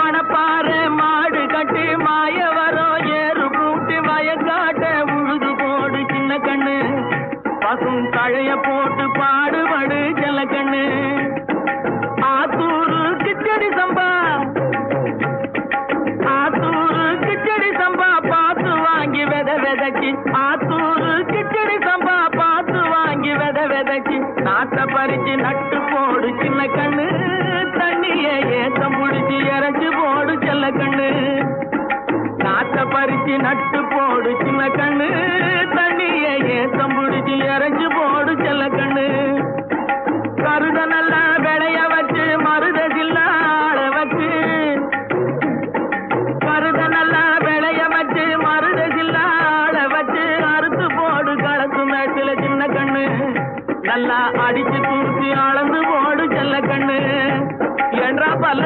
மணப்பாறை மாடு கட்டி மாய வரும் ஏறு கூட்டி வயக்காட்ட உழுது போடு சின்ன கண்ணு பசும் தழைய போட்டு பாடுபடு செல்ல கண்ணு ஆத்தூரு கிச்சடி சம்பா ஆத்தூரு கிச்சடி சம்பா பார்த்து வாங்கி விதைச்சு ஆத்தூரு கிச்சடி சம்பா பார்த்து வாங்கி விதைச்சு நாட்டை பறிச்சு நட்டு போடு சின்ன கண்ணு தண்ணிய ஏத்தம் புடிச்சு இறச்சி போடு செல்ல கண்ணு நாட்டை பறிச்சு நட்டு போடு சின்ன கண்ணு தண்ணிய ஏத்தம் புடிச்சு இறச்சி போடு செல்ல கண்ணு கருத நல்லா விளைய வச்சு மருதசில்ல ஆள வச்சு கருத நல்லா விளைய வச்சு மருதசில்ல ஆள வச்சு அறுத்து போடு களத்து மேட்டில சின்ன கண்ணு நல்லா அடிச்சு தூக்கி அளந்து போடு செல்ல கண்ணு என்றா பல்ல